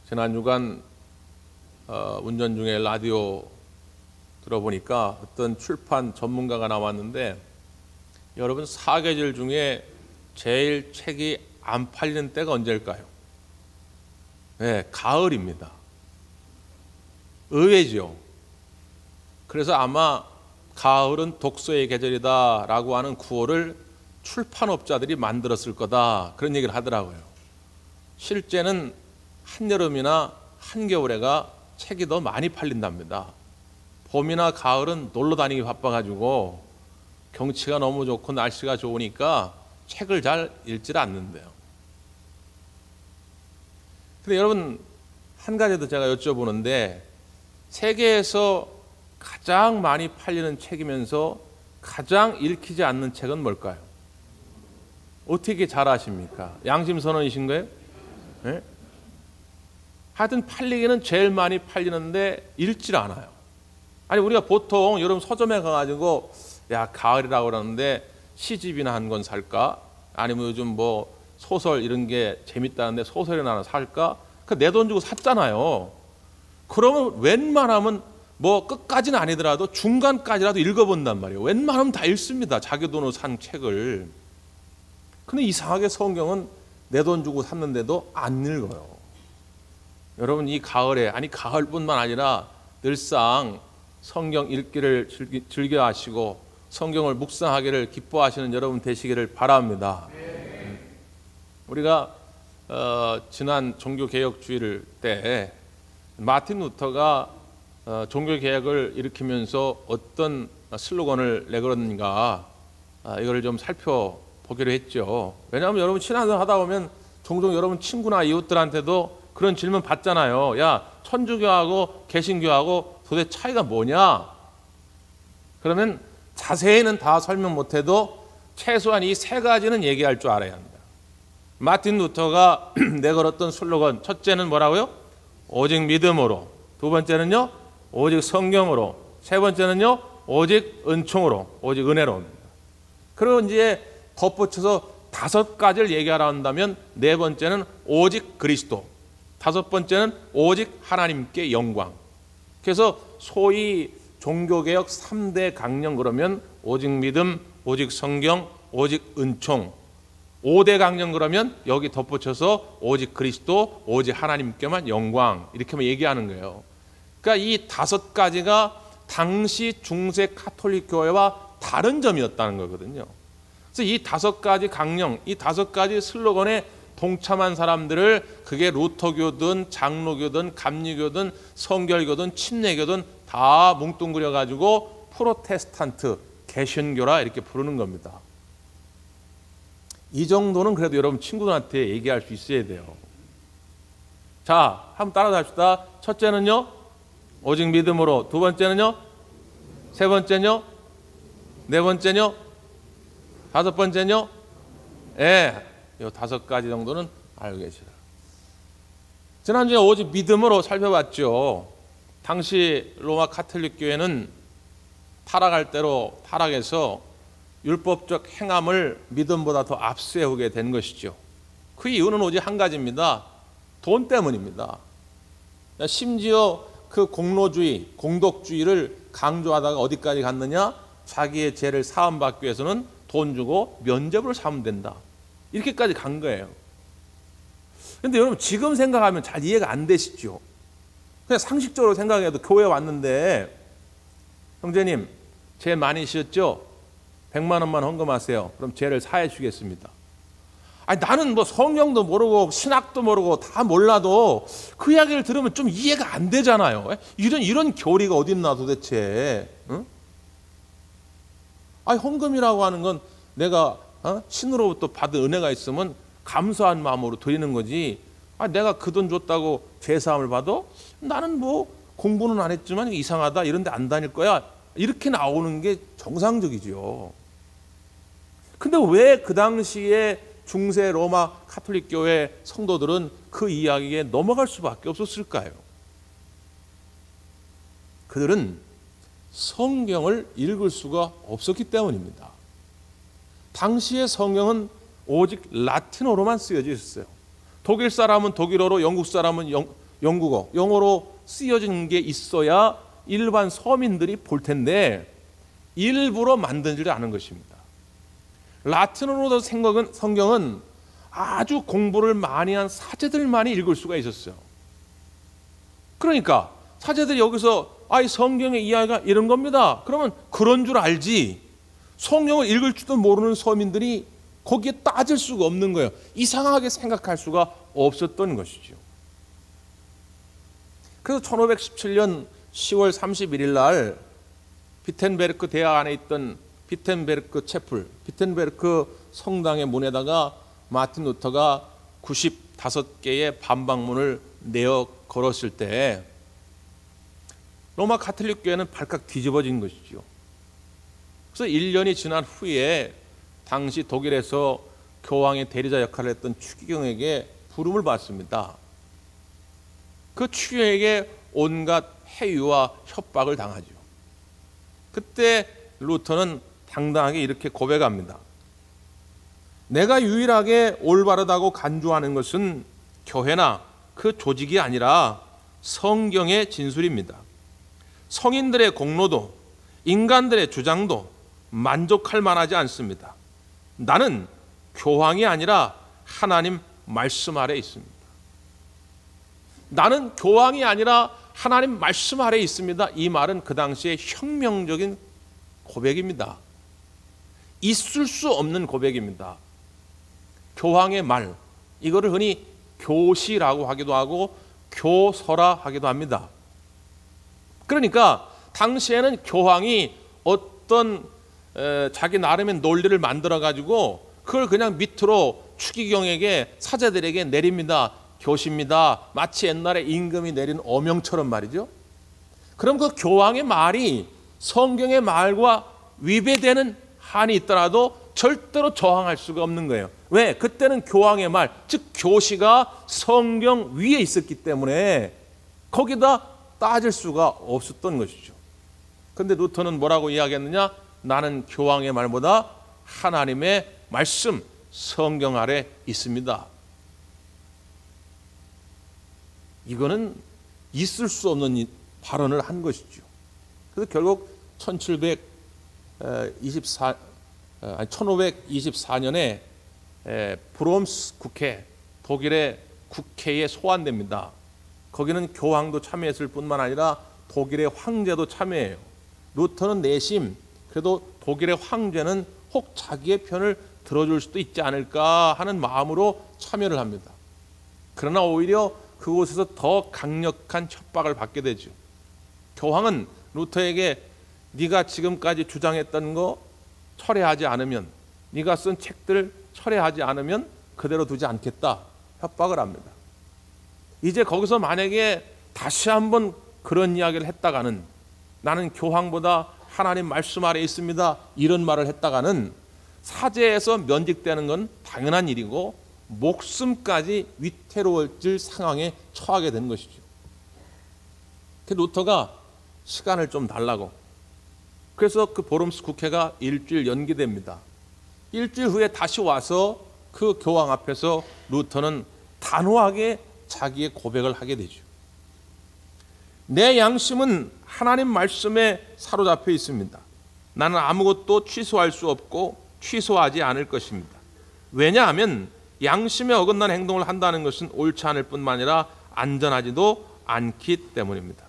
지난 주간 운전 중에 라디오 들어보니까 어떤 출판 전문가가 나왔는데, 여러분 사계절 중에 제일 책이 안 팔리는 때가 언제일까요? 네, 가을입니다. 의외죠. 그래서 아마 가을은 독서의 계절이다 라고 하는 구호를 출판업자들이 만들었을 거다, 그런 얘기를 하더라고요. 실제는 한여름이나 한겨울에가 책이 더 많이 팔린답니다. 봄이나 가을은 놀러 다니기 바빠가지고 경치가 너무 좋고 날씨가 좋으니까 책을 잘 읽질 않는데요. 근데 여러분, 한 가지 더 제가 여쭤보는데, 세계에서 가장 많이 팔리는 책이면서 가장 읽히지 않는 책은 뭘까요? 어떻게 잘 아십니까? 양심선언이신 거예요? 네? 하여튼 팔리기는 제일 많이 팔리는데 읽질 않아요. 아니, 우리가 보통 여러분 서점에 가가지고 야, 가을이라고 그러는데 시집이나 한 권 살까? 아니면 요즘 뭐 소설 이런 게 재밌다는데 소설이나 하나 살까? 그 내 돈 주고 샀잖아요. 그러면 웬만하면 뭐 끝까지는 아니더라도 중간까지라도 읽어본단 말이에요. 웬만하면 다 읽습니다, 자기 돈으로 산 책을. 근데 이상하게 성경은 내 돈 주고 샀는데도 안 읽어요. 여러분, 이 가을에, 아니 가을뿐만 아니라 늘상 성경 읽기를 즐겨 하시고 성경을 묵상하기를 기뻐하시는 여러분 되시기를 바랍니다. 우리가 지난 종교개혁주일 때 마틴 루터가 종교개혁을 일으키면서 어떤 슬로건을 내걸었는가, 이걸 좀 살펴보기로 했죠. 왜냐하면 여러분 신앙생활 하다 보면 종종 여러분 친구나 이웃들한테도 그런 질문 받잖아요. 야, 천주교하고 개신교하고 도대체 차이가 뭐냐? 그러면 자세히는 다 설명 못해도 최소한 이 세 가지는 얘기할 줄 알아야 합니다. 마틴 루터가 내걸었던 슬로건, 첫째는 뭐라고요? 오직 믿음으로. 두 번째는요? 오직 성경으로. 세 번째는요? 오직 은총으로, 오직 은혜로입니다. 그리고 이제 덧붙여서 다섯 가지를 얘기하라 한다면, 네 번째는 오직 그리스도, 다섯 번째는 오직 하나님께 영광. 그래서 소위 종교개혁 3대 강령 그러면 오직 믿음, 오직 성경, 오직 은총. 5대 강령 그러면 여기 덧붙여서 오직 그리스도, 오직 하나님께만 영광, 이렇게만 얘기하는 거예요. 그러니까 이 다섯 가지가 당시 중세 카톨릭 교회와 다른 점이었다는 거거든요. 그래서 이 다섯 가지 강령, 이 다섯 가지 슬로건에 동참한 사람들을, 그게 루터교든 장로교든 감리교든 성결교든 침례교든 다 뭉뚱그려 가지고 프로테스탄트, 개신교라 이렇게 부르는 겁니다. 이 정도는 그래도 여러분 친구들한테 얘기할 수 있어야 돼요. 자, 한번 따라서 합시다. 첫째는요, 오직 믿음으로. 두 번째는요, 세 번째는요, 네 번째는요, 다섯 번째는요, 이 다섯 가지 정도는 알고 계시라. 지난주에 오직 믿음으로 살펴봤죠. 당시 로마 카톨릭 교회는 타락할 대로 타락해서 율법적 행함을 믿음보다 더 앞세우게 된 것이죠. 그 이유는 오직 한 가지입니다. 돈 때문입니다. 심지어 그 공로주의, 공덕주의를 강조하다가 어디까지 갔느냐? 자기의 죄를 사함받기 위해서는 돈 주고 면죄부를 삼으면 된다, 이렇게까지 간 거예요. 그런데 여러분, 지금 생각하면 잘 이해가 안 되시죠? 그냥 상식적으로 생각해도 교회 왔는데, 형제님 죄 많이 지었죠? 100만 원만 헌금하세요. 그럼 죄를 사해 주겠습니다. 아니, 나는 뭐 성경도 모르고 신학도 모르고 다 몰라도 그 이야기를 들으면 좀 이해가 안 되잖아요. 이런 교리가 어딨나 도대체. 응? 아니, 헌금이라고 하는 건 내가 신으로부터 받은 은혜가 있으면 감사한 마음으로 드리는 거지. 내가 그 돈 줬다고 죄사함을 받아? 나는 뭐 공부는 안 했지만 이상하다, 이런 데 안 다닐 거야, 이렇게 나오는 게 정상적이죠. 근데 왜 그 당시에 중세 로마 카톨릭 교회 성도들은 그 이야기에 넘어갈 수밖에 없었을까요? 그들은 성경을 읽을 수가 없었기 때문입니다. 당시의 성경은 오직 라틴어로만 쓰여져 있었어요. 독일 사람은 독일어로, 영국 사람은 영국어, 영어로 쓰여진 게 있어야 일반 서민들이 볼 텐데 일부러 만들지 않은 것입니다. 라틴어로 된 성경은 아주 공부를 많이 한 사제들만이 읽을 수가 있었어요. 그러니까 사제들이 여기서 이 성경의 이야기가 이런 겁니다. 그러면 그런 줄 알지, 성경을 읽을 줄도 모르는 서민들이 거기에 따질 수가 없는 거예요. 이상하게 생각할 수가 없었던 것이죠. 그래서 1517년 10월 31일 날 비텐베르크 대학 안에 있던 비텐베르크 채플, 비텐베르크 성당의 문에다가 마틴 루터가 95개의 반박문을 내어 걸었을 때 로마 가톨릭 교회는 발칵 뒤집어진 것이죠. 그래서 1년이 지난 후에 당시 독일에서 교황의 대리자 역할을 했던 추기경에게 부름을 받습니다. 그 추기경에게 온갖 해유와 협박을 당하죠. 그때 루터는 당당하게 이렇게 고백합니다. 내가 유일하게 올바르다고 간주하는 것은 교회나 그 조직이 아니라 성경의 진술입니다. 성인들의 공로도 인간들의 주장도 만족할 만하지 않습니다. 나는 교황이 아니라 하나님 말씀 아래 있습니다. 나는 교황이 아니라 하나님 말씀 아래 있습니다. 이 말은 그 당시에 혁명적인 고백입니다. 있을 수 없는 고백입니다. 교황의 말, 이거를 흔히 교시라고 하기도 하고 교서라 하기도 합니다. 그러니까 당시에는 교황이 어떤 자기 나름의 논리를 만들어 가지고 그걸 그냥 밑으로 추기경에게, 사제들에게 내립니다. 교시입니다. 마치 옛날에 임금이 내린 어명처럼 말이죠. 그럼 그 교황의 말이 성경의 말과 위배되는 한이 있더라도 절대로 저항할 수가 없는 거예요. 왜? 그때는 교황의 말, 즉 교시가 성경 위에 있었기 때문에 거기다 따질 수가 없었던 것이죠. 그런데 루터는 뭐라고 이야기했느냐? 나는 교황의 말보다 하나님의 말씀, 성경 아래 있습니다. 이거는 있을 수 없는 발언을 한 것이죠. 그래서 결국 1524년에 브롬스 국회, 독일의 국회에 소환됩니다. 거기는 교황도 참여했을 뿐만 아니라 독일의 황제도 참여해요. 루터는 내심 그래도 독일의 황제는 혹 자기의 편을 들어줄 수도 있지 않을까 하는 마음으로 참여를 합니다. 그러나 오히려 그곳에서 더 강력한 협박을 받게 되죠. 교황은 루터에게 네가 지금까지 주장했던 거 철회하지 않으면, 네가 쓴 책들 철회하지 않으면 그대로 두지 않겠다 협박을 합니다. 이제 거기서 만약에 다시 한번 그런 이야기를 했다가는, 나는 교황보다 하나님 말씀 아래 있습니다, 이런 말을 했다가는 사제에서 면직되는 건 당연한 일이고 목숨까지 위태로워질 상황에 처하게 된 것이죠. 루터가 시간을 좀 달라고, 그래서 그 보름스 국회가 일주일 연기됩니다. 일주일 후에 다시 와서 그 교황 앞에서 루터는 단호하게 자기의 고백을 하게 되죠. 내 양심은 하나님 말씀에 사로잡혀 있습니다. 나는 아무것도 취소할 수 없고 취소하지 않을 것입니다. 왜냐하면 양심에 어긋난 행동을 한다는 것은 옳지 않을 뿐만 아니라 안전하지도 않기 때문입니다.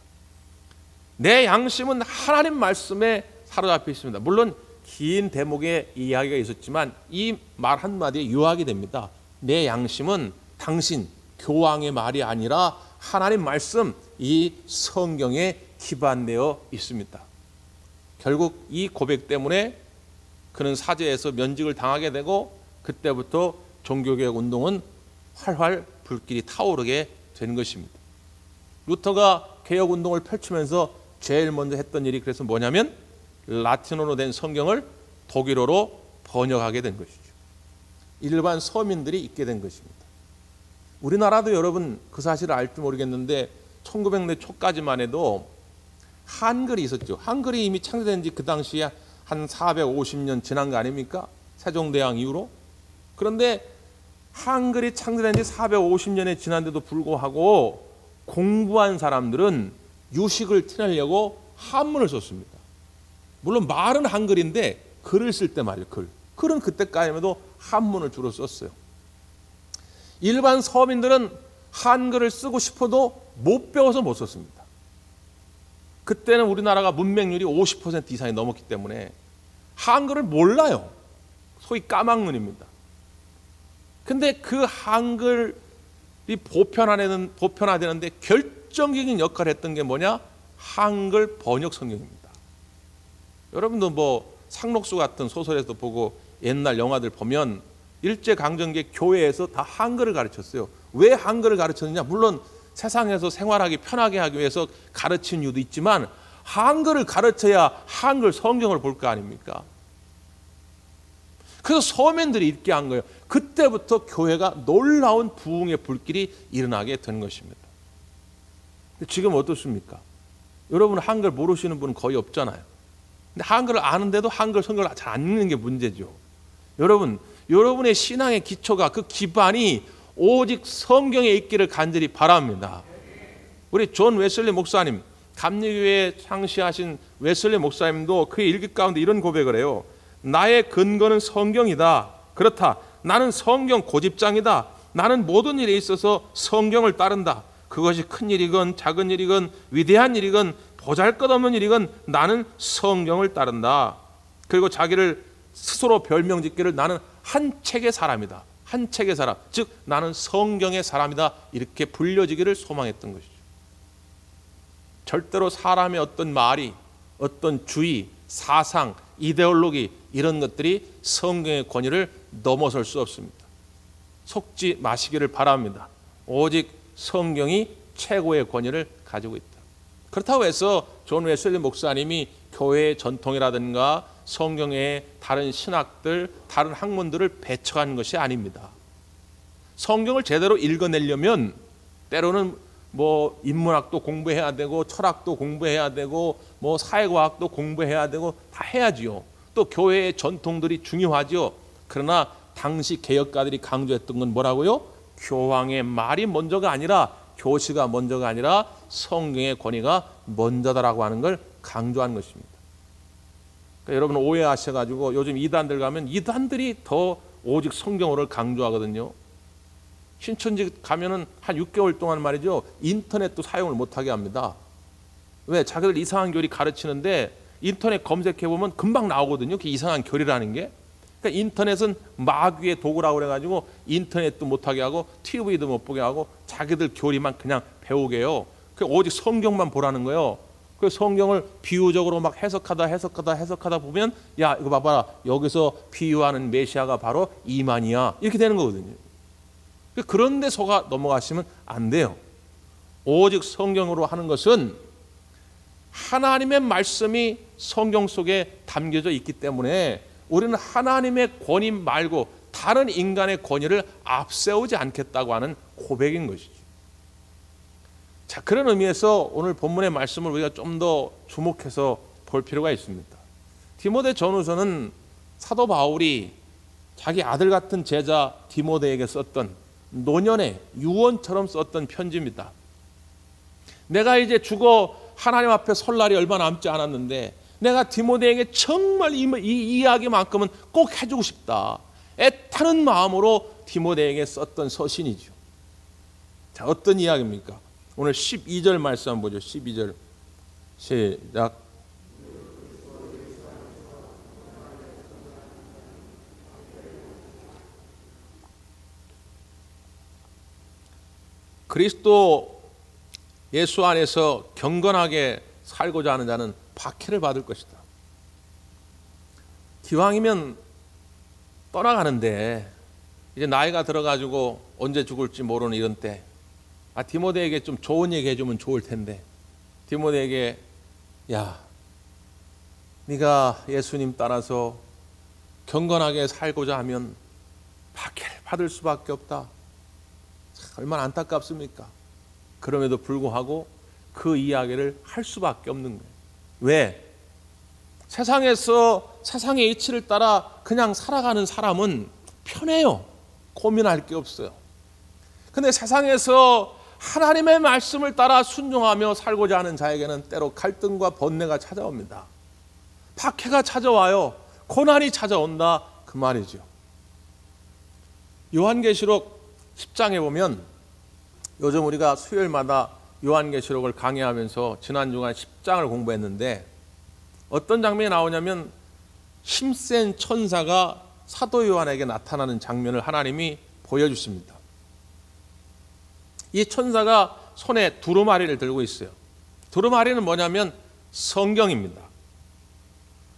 내 양심은 하나님 말씀에 사로잡혀 있습니다. 물론 긴 대목의 이야기가 있었지만 이 말 한마디에 요약이 됩니다. 내 양심은 당신 교황의 말이 아니라 하나님 말씀, 이 성경에 기반되어 있습니다. 결국 이 고백 때문에 그는 사제에서 면직을 당하게 되고 그때부터 종교개혁 운동은 활활 불길이 타오르게 된 것입니다. 루터가 개혁 운동을 펼치면서 제일 먼저 했던 일이 그래서 뭐냐면 라틴어로 된 성경을 독일어로 번역하게 된 것이죠. 일반 서민들이 읽게 된 것입니다. 우리나라도 여러분 그 사실을 알지 모르겠는데 1900년대 초까지만 해도 한글이 있었죠. 한글이 이미 창제된 지 그 당시에 한 450년 지난 거 아닙니까? 세종대왕 이후로. 그런데 한글이 창제된 지 450년이 지난데도 불구하고 공부한 사람들은 유식을 티내려고 한문을 썼습니다. 물론 말은 한글인데 글을 쓸 때 말이에요. 글은 그때까지만 해도 한문을 주로 썼어요. 일반 서민들은 한글을 쓰고 싶어도 못 배워서 못 썼습니다. 그때는 우리나라가 문맹률이 50% 이상이 넘었기 때문에 한글을 몰라요. 소위 까막눈입니다. 근데 그 한글이 보편화되는데 결정적인 역할을 했던 게 뭐냐? 한글 번역 성경입니다. 여러분도 뭐 상록수 같은 소설에서 보고 옛날 영화들 보면 일제강점기 교회에서 다 한글을 가르쳤어요. 왜 한글을 가르쳤느냐? 물론 세상에서 생활하기 편하게 하기 위해서 가르친 이유도 있지만 한글을 가르쳐야 한글 성경을 볼 거 아닙니까? 그래서 서민들이 읽게 한 거예요. 그때부터 교회가 놀라운 부흥의 불길이 일어나게 된 것입니다. 근데 지금 어떻습니까? 여러분 한글 모르시는 분은 거의 없잖아요. 근데 한글을 아는데도 한글 성경을 잘 안 읽는 게 문제죠. 여러분의 신앙의 기초가 그 기반이 오직 성경에 있기를 간절히 바랍니다. 우리 존 웨슬리 목사님, 감리교회에 창시하신 웨슬리 목사님도 그의 일기 가운데 이런 고백을 해요. 나의 근거는 성경이다. 그렇다. 나는 성경 고집장이다. 나는 모든 일에 있어서 성경을 따른다. 그것이 큰 일이건 작은 일이건 위대한 일이건 보잘것없는 일이건 나는 성경을 따른다. 그리고 자기를 스스로 별명짓기를 나는 한 책의 사람이다. 한 책의 사람, 즉 나는 성경의 사람이다. 이렇게 불려지기를 소망했던 것이죠. 절대로 사람의 어떤 말이, 어떤 주의, 사상, 이데올로기 이런 것들이 성경의 권위를 넘어설 수 없습니다. 속지 마시기를 바랍니다. 오직 성경이 최고의 권위를 가지고 있다. 그렇다고 해서 존 웨슬리 목사님이 교회의 전통이라든가 성경의 다른 신학들, 다른 학문들을 배척한 것이 아닙니다. 성경을 제대로 읽어내려면 때로는 뭐 인문학도 공부해야 되고 철학도 공부해야 되고 뭐 사회과학도 공부해야 되고 다 해야지요. 또 교회의 전통들이 중요하지요. 그러나 당시 개혁가들이 강조했던 건 뭐라고요? 교황의 말이 먼저가 아니라, 교시가 먼저가 아니라 성경의 권위가 먼저다라고 하는 걸 강조한 것입니다. 그러니까 여러분 오해하셔가지고 요즘 이단들 가면 이단들이 더 오직 성경어를 강조하거든요. 신천지 가면은 한 6개월 동안 말이죠, 인터넷도 사용을 못하게 합니다. 왜? 자기들 이상한 교리 가르치는데 인터넷 검색해보면 금방 나오거든요. 그 이상한 교리라는 게. 그러니까 인터넷은 마귀의 도구라고 그래가지고 인터넷도 못하게 하고 TV도 못 보게 하고 자기들 교리만 그냥 배우게 해요. 오직 성경만 보라는 거예요. 그 성경을 비유적으로 막 해석하다 보면, 야 이거 봐봐라, 여기서 비유하는 메시아가 바로 이만희야, 이렇게 되는 거거든요. 그런데 속아 넘어가시면 안 돼요. 오직 성경으로 하는 것은 하나님의 말씀이 성경 속에 담겨져 있기 때문에 우리는 하나님의 권위 말고 다른 인간의 권위를 앞세우지 않겠다고 하는 고백인 것이죠. 자, 그런 의미에서 오늘 본문의 말씀을 우리가 좀 더 주목해서 볼 필요가 있습니다. 디모데 전후서는 사도 바울이 자기 아들 같은 제자 디모데에게 썼던 노년의 유언처럼 썼던 편지입니다. 내가 이제 죽어 하나님 앞에 설 날이 얼마 남지 않았는데 내가 디모데에게 정말 이 이야기만큼은 꼭 해주고 싶다, 애타는 마음으로 디모데에게 썼던 서신이죠. 자, 어떤 이야기입니까? 오늘 12절 말씀 한번 보죠. 12절 시작. 그리스도 예수 안에서 경건하게 살고자 하는 자는 박해를 받을 것이다. 기왕이면 떠나가는데 이제 나이가 들어가지고 언제 죽을지 모르는 이런 때, 디모데에게 좀 좋은 얘기 해주면 좋을 텐데, 디모데에게 야, 네가 예수님 따라서 경건하게 살고자 하면 박해를 받을 수밖에 없다. 얼마나 안타깝습니까? 그럼에도 불구하고 그 이야기를 할 수밖에 없는 거예요. 왜? 세상에서 세상의 이치를 따라 그냥 살아가는 사람은 편해요. 고민할 게 없어요. 근데 세상에서 하나님의 말씀을 따라 순종하며 살고자 하는 자에게는 때로 갈등과 번뇌가 찾아옵니다. 박해가 찾아와요. 고난이 찾아온다 그 말이죠. 요한계시록 10장에 보면 요즘 우리가 수요일마다 요한계시록을 강의하면서 지난 주간 10장을 공부했는데 어떤 장면이 나오냐면 힘센 천사가 사도 요한에게 나타나는 장면을 하나님이 보여주십니다. 이 천사가 손에 두루마리를 들고 있어요. 두루마리는 뭐냐면 성경입니다.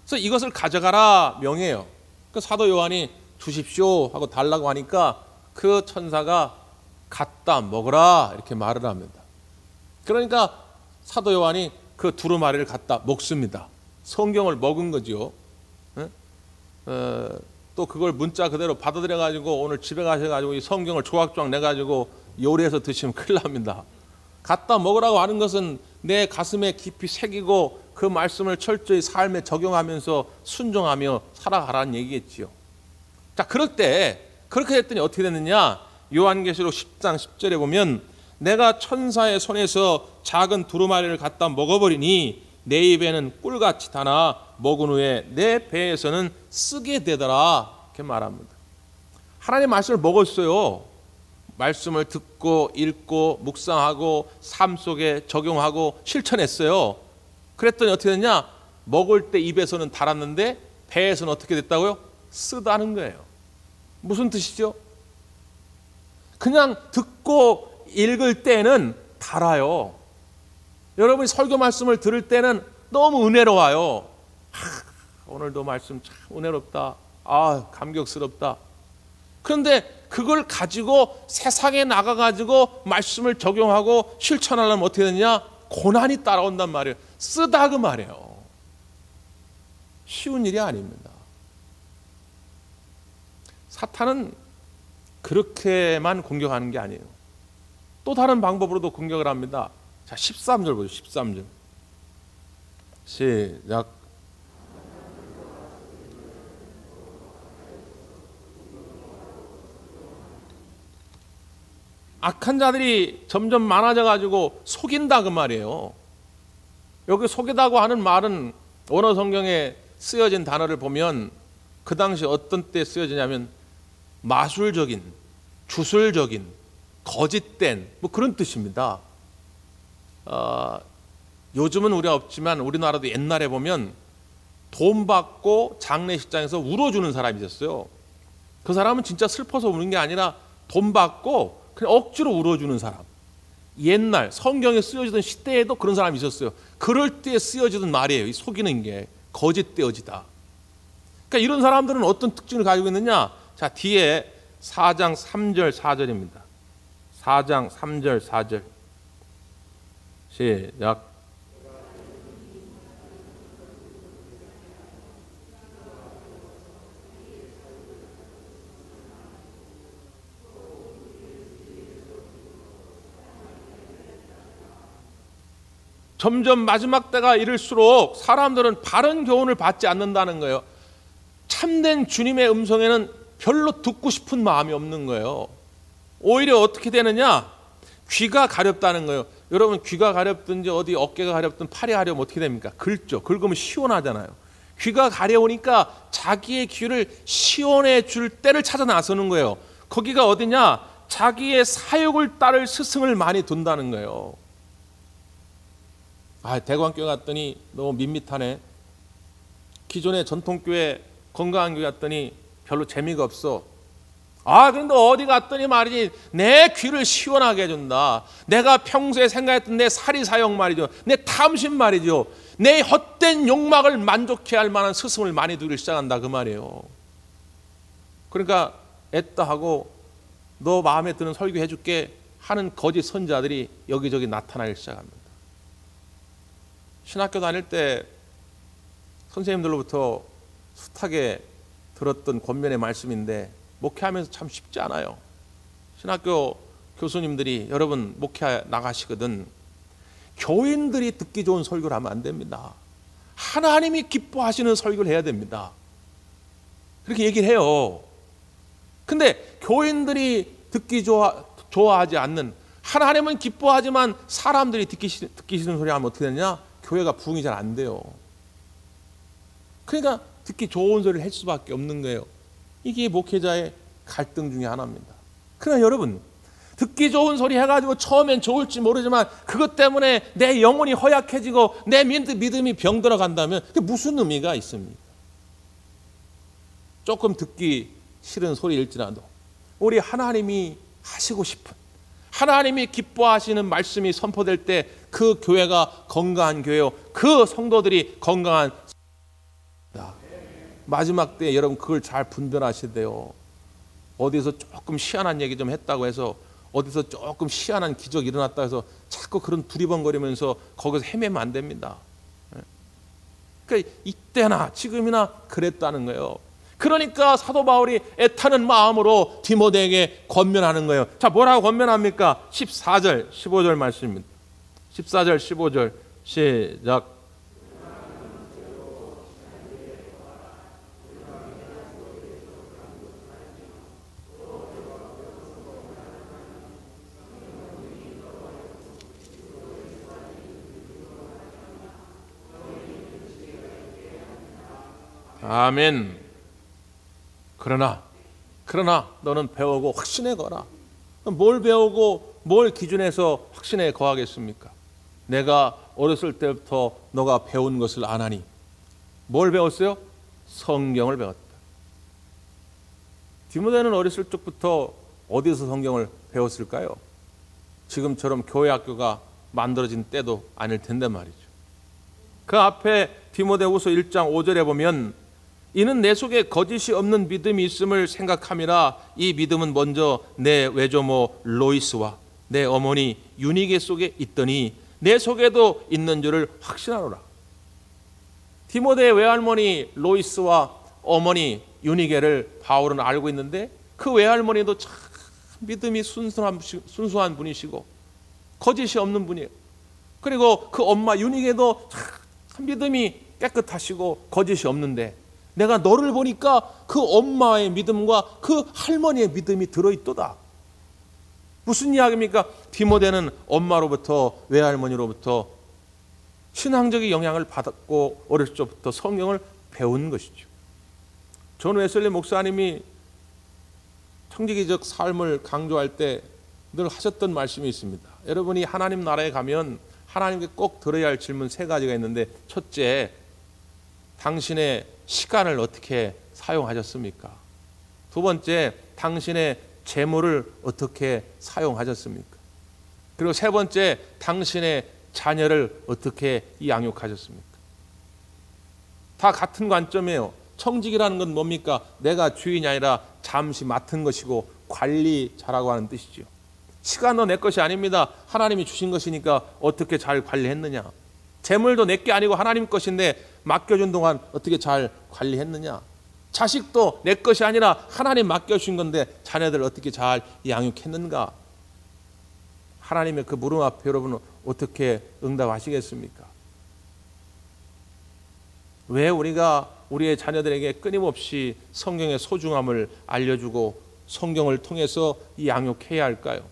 그래서 이것을 가져가라 명해요. 그 사도 요한이 주십시오 하고 달라고 하니까 그 천사가 갖다 먹으라 이렇게 말을 합니다. 그러니까 사도 요한이 그 두루마리를 갖다 먹습니다. 성경을 먹은 거죠. 또 그걸 문자 그대로 받아들여 가지고 오늘 집에 가셔가지고 이 성경을 조각조각 내 가지고 요리해서 드시면 큰일 납니다. 갖다 먹으라고 하는 것은 내 가슴에 깊이 새기고 그 말씀을 철저히 삶에 적용하면서 순종하며 살아가라는 얘기겠지요. 자, 그럴 때 그렇게 됐더니 어떻게 됐느냐? 요한계시록 10장 10절에 보면 내가 천사의 손에서 작은 두루마리를 갖다 먹어버리니 내 입에는 꿀같이 다나 먹은 후에 내 배에서는 쓰게 되더라 이렇게 말합니다. 하나님 말씀을 먹었어요. 말씀을 듣고 읽고 묵상하고 삶 속에 적용하고 실천했어요. 그랬더니 어떻게 됐냐? 먹을 때 입에서는 달았는데 배에서는 어떻게 됐다고요? 쓰다는 거예요. 무슨 뜻이죠? 그냥 듣고 읽을 때는 달아요. 여러분이 설교 말씀을 들을 때는 너무 은혜로워요. 오늘도 말씀 참 은혜롭다. 감격스럽다. 그런데 그걸 가지고 세상에 나가가지고 말씀을 적용하고 실천하려면 어떻게 되느냐? 고난이 따라온단 말이에요. 쓰다 그 말이에요. 쉬운 일이 아닙니다. 사탄은 그렇게만 공격하는 게 아니에요. 또 다른 방법으로도 공격을 합니다. 자, 13절 보죠. 13절. 시작. 악한 자들이 점점 많아져 가지고 속인다 그 말이에요. 여기 속이다고 하는 말은 원어 성경에 쓰여진 단어를 보면 그 당시 어떤 때 쓰여지냐면 마술적인, 주술적인, 거짓된 뭐 그런 뜻입니다. 요즘은 우리가 없지만 우리나라도 옛날에 보면 돈 받고 장례식장에서 울어주는 사람이 있었어요. 그 사람은 진짜 슬퍼서 우는 게 아니라 돈 받고 그냥 억지로 울어주는 사람. 옛날 성경에 쓰여지던 시대에도 그런 사람이 있었어요. 그럴 때 쓰여지던 말이에요. 이 속이는 게 거짓되어지다. 그러니까 이런 사람들은 어떤 특징을 가지고 있느냐? 자, 뒤에 4장 3절 4절입니다. 4장 3절 4절 시작. 점점 마지막 때가 이를수록 사람들은 바른 교훈을 받지 않는다는 거예요. 참된 주님의 음성에는 별로 듣고 싶은 마음이 없는 거예요. 오히려 어떻게 되느냐? 귀가 가렵다는 거예요. 여러분 귀가 가렵든지 어디 어깨가 가렵든 팔이 가렵면 어떻게 됩니까? 긁죠. 긁으면 시원하잖아요. 귀가 가려우니까 자기의 귀를 시원해 줄 때를 찾아 나서는 거예요. 거기가 어디냐? 자기의 사욕을 따를 스승을 많이 둔다는 거예요. 대관교회 갔더니 너무 밋밋하네. 기존의 전통교회 건강한 교회 갔더니 별로 재미가 없어. 그런데 어디 갔더니 말이지 내 귀를 시원하게 해준다. 내가 평소에 생각했던 내 사리사욕 말이죠. 내 탐심 말이죠. 내 헛된 욕망을 만족해 할 만한 스승을 많이 두기 시작한다 그 말이에요. 그러니까 애따 하고 너 마음에 드는 설교 해줄게 하는 거짓 선자들이 여기저기 나타나기 시작합니다. 신학교 다닐 때 선생님들로부터 숱하게 들었던 권면의 말씀인데 목회하면서 참 쉽지 않아요. 신학교 교수님들이 여러분 목회 나가시거든 교인들이 듣기 좋은 설교를 하면 안 됩니다. 하나님이 기뻐하시는 설교를 해야 됩니다. 그렇게 얘기를 해요. 근데 교인들이 듣기 좋아하지 않는 하나님은 기뻐하지만 사람들이 듣기 싫은 소리 하면 어떻게 되냐? 교회가 부흥이 잘 안 돼요. 그러니까 듣기 좋은 소리를 할 수밖에 없는 거예요. 이게 목회자의 갈등 중에 하나입니다. 그러나 여러분, 듣기 좋은 소리 해가지고 처음엔 좋을지 모르지만 그것 때문에 내 영혼이 허약해지고 내 믿음이 병들어 간다면 그게 무슨 의미가 있습니까? 조금 듣기 싫은 소리일지라도 우리 하나님이 하시고 싶은, 하나님이 기뻐하시는 말씀이 선포될 때 그 교회가 건강한 교회요, 그 성도들이 건강한 마지막 때 여러분 그걸 잘 분별하셔야 돼요. 어디서 조금 희한한 얘기 좀 했다고 해서, 어디서 조금 희한한 기적이 일어났다 해서 자꾸 그런 두리번거리면서 거기서 헤매면 안 됩니다. 그러니까 이때나 지금이나 그랬다는 거예요. 그러니까 사도 바울이 애타는 마음으로 디모데에게 권면하는 거예요. 자, 뭐라고 권면합니까? 14절, 15절 말씀입니다. 14절, 15절 시작. 아멘. 그러나 너는 배우고 확신에 거라. 뭘 배우고 뭘 기준해서 확신에 거하겠습니까? 내가 어렸을 때부터 너가 배운 것을 안 하니. 뭘 배웠어요? 성경을 배웠다. 디모데는 어렸을 적부터 어디서 성경을 배웠을까요? 지금처럼 교회 학교가 만들어진 때도 아닐 텐데 말이죠. 그 앞에 디모데후서 1장 5절에 보면 이는 내 속에 거짓이 없는 믿음이 있음을 생각함이라. 이 믿음은 먼저 내 외조모 로이스와 내 어머니 유니게 속에 있더니 내 속에도 있는 줄을 확신하노라. 디모데의 외할머니 로이스와 어머니 유니게를 바울은 알고 있는데 그 외할머니도 참 믿음이 순수한 분이시고 거짓이 없는 분이에요. 그리고 그 엄마 유니게도 참 믿음이 깨끗하시고 거짓이 없는데 내가 너를 보니까 그 엄마의 믿음과 그 할머니의 믿음이 들어있도다. 무슨 이야기입니까? 디모데는 엄마로부터, 외할머니로부터 신앙적인 영향을 받았고 어렸을 적부터 성경을 배운 것이죠. 존 웨슬리 목사님이 청지기적 삶을 강조할 때 늘 하셨던 말씀이 있습니다. 여러분이 하나님 나라에 가면 하나님께 꼭 들어야 할 질문 3가지가 있는데, 첫째, 당신의 시간을 어떻게 사용하셨습니까? 두 번째, 당신의 재물을 어떻게 사용하셨습니까? 그리고 세 번째, 당신의 자녀를 어떻게 양육하셨습니까? 다 같은 관점이에요. 청직이라는 건 뭡니까? 내가 주인이 아니라 잠시 맡은 것이고 관리 잘하고 하는 뜻이죠. 시간도 내 것이 아닙니다. 하나님이 주신 것이니까 어떻게 잘 관리했느냐. 재물도 내 게 아니고 하나님 것인데 맡겨준 동안 어떻게 잘 관리했느냐. 자식도 내 것이 아니라 하나님 맡겨주신 건데 자녀들 어떻게 잘 양육했는가. 하나님의 그 물음 앞에 여러분은 어떻게 응답하시겠습니까? 왜 우리가 우리의 자녀들에게 끊임없이 성경의 소중함을 알려주고 성경을 통해서 양육해야 할까요?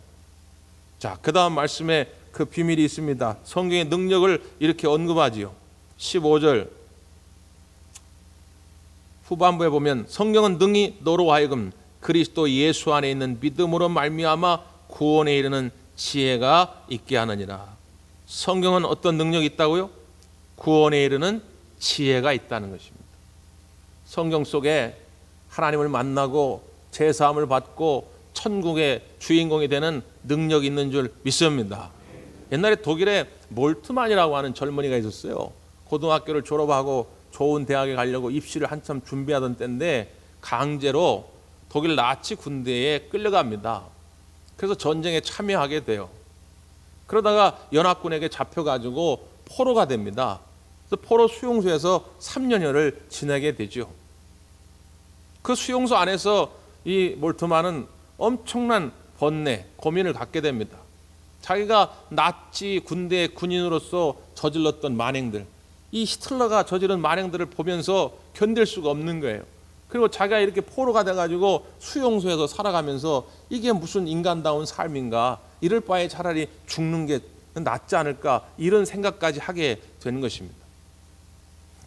자, 그 다음 말씀에 그 비밀이 있습니다. 성경의 능력을 이렇게 언급하지요. 15절 후반부에 보면 성경은 능히 너로 하여금 그리스도 예수 안에 있는 믿음으로 말미암아 구원에 이르는 지혜가 있게 하느니라. 성경은 어떤 능력이 있다고요? 구원에 이르는 지혜가 있다는 것입니다. 성경 속에 하나님을 만나고 제사함을 받고 천국의 주인공이 되는 능력이 있는 줄 믿습니다. 옛날에 독일에 몰트만이라고 하는 젊은이가 있었어요. 고등학교를 졸업하고 좋은 대학에 가려고 입시를 한참 준비하던 때인데 강제로 독일 나치 군대에 끌려갑니다. 그래서 전쟁에 참여하게 돼요. 그러다가 연합군에게 잡혀가지고 포로가 됩니다. 그래서 포로 수용소에서 3년여를 지내게 되죠. 그 수용소 안에서 이 몰트만은 엄청난 번뇌, 고민을 갖게 됩니다. 자기가 나치 군대의 군인으로서 저질렀던 만행들, 이 히틀러가 저지른 만행들을 보면서 견딜 수가 없는 거예요. 그리고 자기가 이렇게 포로가 돼가지고 수용소에서 살아가면서 이게 무슨 인간다운 삶인가, 이럴 바에 차라리 죽는 게 낫지 않을까, 이런 생각까지 하게 되는 것입니다.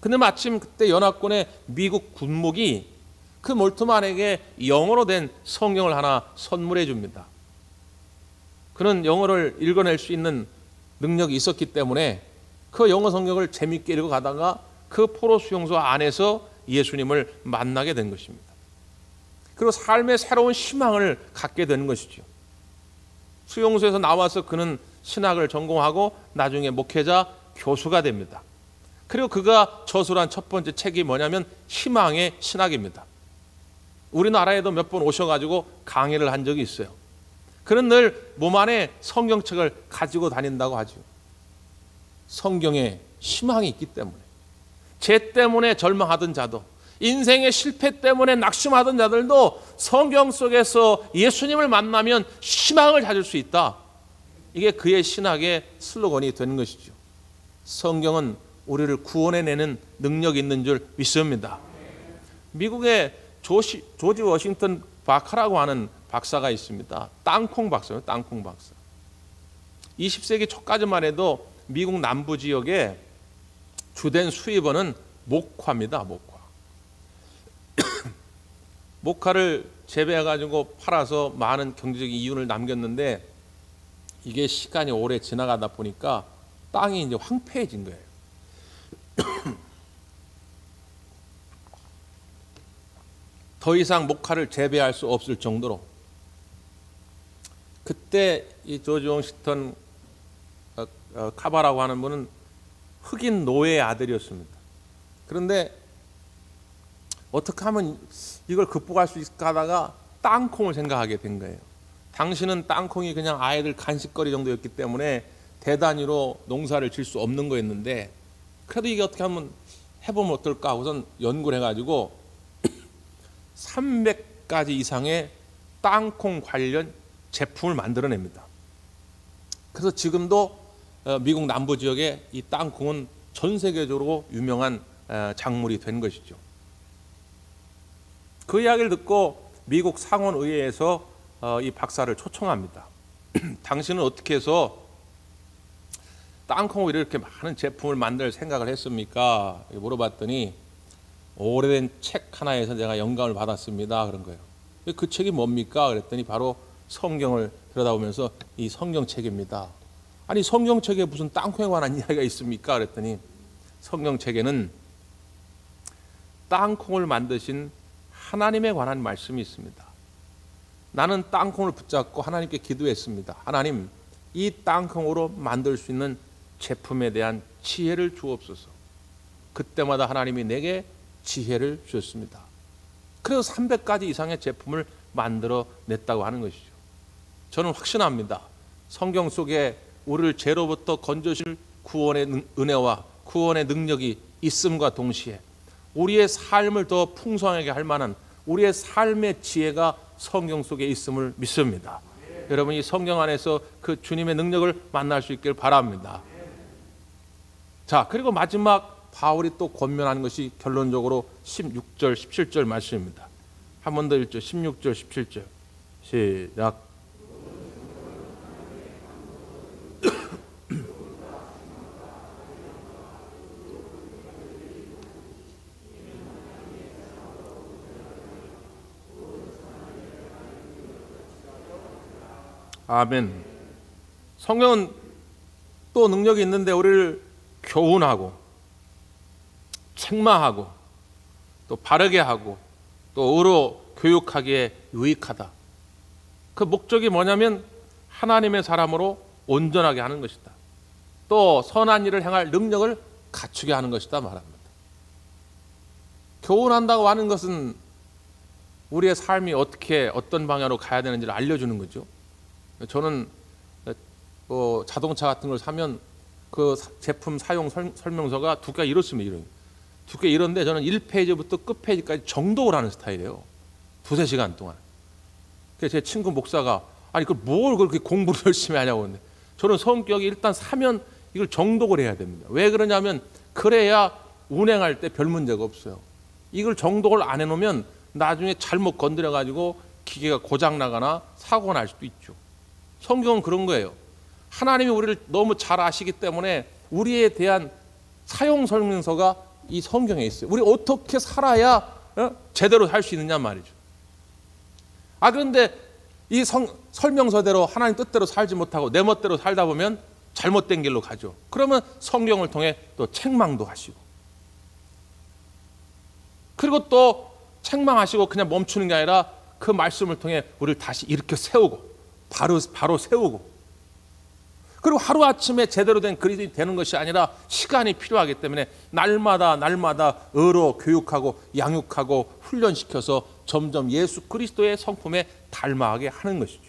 근데 마침 그때 연합군의 미국 군목이 그 몰트만에게 영어로 된 성경을 하나 선물해 줍니다. 그는 영어를 읽어낼 수 있는 능력이 있었기 때문에 그 영어 성경을 재밌게 읽어가다가 그 포로 수용소 안에서 예수님을 만나게 된 것입니다. 그리고 삶의 새로운 희망을 갖게 되는 것이죠. 수용소에서 나와서 그는 신학을 전공하고 나중에 목회자, 교수가 됩니다. 그리고 그가 저술한 첫 번째 책이 뭐냐면 희망의 신학입니다. 우리나라에도 몇 번 오셔가지고 강의를 한 적이 있어요. 그는 늘 몸 안에 성경책을 가지고 다닌다고 하죠. 성경에 희망이 있기 때문에. 죄 때문에 절망하던 자도, 인생의 실패 때문에 낙심하던 자들도 성경 속에서 예수님을 만나면 희망을 찾을 수 있다. 이게 그의 신학의 슬로건이 되는 것이죠. 성경은 우리를 구원해내는 능력이 있는 줄 믿습니다. 미국의 조지 워싱턴 바카라고 하는 박사가 있습니다. 땅콩 박사예요. 땅콩 박사. 20세기 초까지만 해도 미국 남부 지역의 주된 수입원은 목화입니다. 목화. 목화를 재배해가지고 팔아서 많은 경제적인 이윤을 남겼는데 이게 시간이 오래 지나가다 보니까 땅이 이제 황폐해진 거예요. 더 이상 목화를 재배할 수 없을 정도로. 그때 이 조지 워싱턴 카바라고 하는 분은 흑인 노예의 아들이었습니다. 그런데 어떻게 하면 이걸 극복할 수 있을까 하다가 땅콩을 생각하게 된 거예요. 당신은 땅콩이 그냥 아이들 간식거리 정도였기 때문에 대단위로 농사를 질 수 없는 거였는데 그래도 이게 어떻게 하면 해보면 어떨까 하고선 연구를 해가지고 300가지 이상의 땅콩 관련 제품을 만들어냅니다. 그래서 지금도 미국 남부 지역에 이 땅콩은 전 세계적으로 유명한 작물이 된 것이죠. 그 이야기를 듣고 미국 상원의회에서 이 박사를 초청합니다. 당신은 어떻게 해서 땅콩으로 이렇게 많은 제품을 만들 생각을 했습니까? 물어봤더니 오래된 책 하나에서 제가 영감을 받았습니다. 그런 거예요. 그 책이 뭡니까? 그랬더니 바로 성경을 들여다보면서 이 성경책입니다. 아니 성경책에 무슨 땅콩에 관한 이야기가 있습니까? 그랬더니 성경책에는 땅콩을 만드신 하나님에 관한 말씀이 있습니다. 나는 땅콩을 붙잡고 하나님께 기도했습니다. 하나님, 이 땅콩으로 만들 수 있는 제품에 대한 지혜를 주옵소서. 그때마다 하나님이 내게 지혜를 주셨습니다. 그래서 300가지 이상의 제품을 만들어 냈다고 하는 것이죠. 저는 확신합니다. 성경 속에 우리를 죄로부터 건져줄 구원의 은혜와 구원의 능력이 있음과 동시에 우리의 삶을 더 풍성하게 할 만한 우리의 삶의 지혜가 성경 속에 있음을 믿습니다. 여러분이 성경 안에서 그 주님의 능력을 만날 수 있길 바랍니다. 자, 그리고 마지막 바울이 또 권면하는 것이 결론적으로 16절, 17절 말씀입니다. 한 번 더 읽죠. 16절, 17절. 시작. 아멘. 성경은 또 능력이 있는데 우리를 교훈하고 책망하고 또 바르게 하고 또 의로 교육하기에 유익하다. 그 목적이 뭐냐면 하나님의 사람으로 온전하게 하는 것이다. 또 선한 일을 행할 능력을 갖추게 하는 것이다 말합니다. 교훈한다고 하는 것은 우리의 삶이 어떻게 어떤 방향으로 가야 되는지를 알려주는 거죠. 저는 자동차 같은 걸 사면 그 제품 사용 설명서가 두께가 이렇습니다. 두께 이런데 저는 1페이지부터 끝페이지까지 정독을 하는 스타일이에요. 두세 시간 동안. 그래서 제 친구 목사가 아니 그걸 뭘 그렇게 공부를 열심히 하냐고 하는데 저는 성격이 일단 사면 이걸 정독을 해야 됩니다. 왜 그러냐면 그래야 운행할 때 별 문제가 없어요. 이걸 정독을 안 해놓으면 나중에 잘못 건드려가지고 기계가 고장나거나 사고가 날 수도 있죠. 성경은 그런 거예요. 하나님이 우리를 너무 잘 아시기 때문에 우리에 대한 사용 설명서가 이 성경에 있어요. 우리 어떻게 살아야 제대로 살 수 있느냐 말이죠. 그런데 이 설명서대로 하나님 뜻대로 살지 못하고 내 멋대로 살다 보면 잘못된 길로 가죠. 그러면 성경을 통해 또 책망도 하시고, 그리고 또 책망하시고 그냥 멈추는 게 아니라 그 말씀을 통해 우리를 다시 일으켜 세우고 바로 세우고, 그리고 하루아침에 제대로 된 그리스도인이 되는 것이 아니라 시간이 필요하기 때문에 날마다 의로 교육하고 양육하고 훈련시켜서 점점 예수 그리스도의 성품에 닮아가게 하는 것이죠.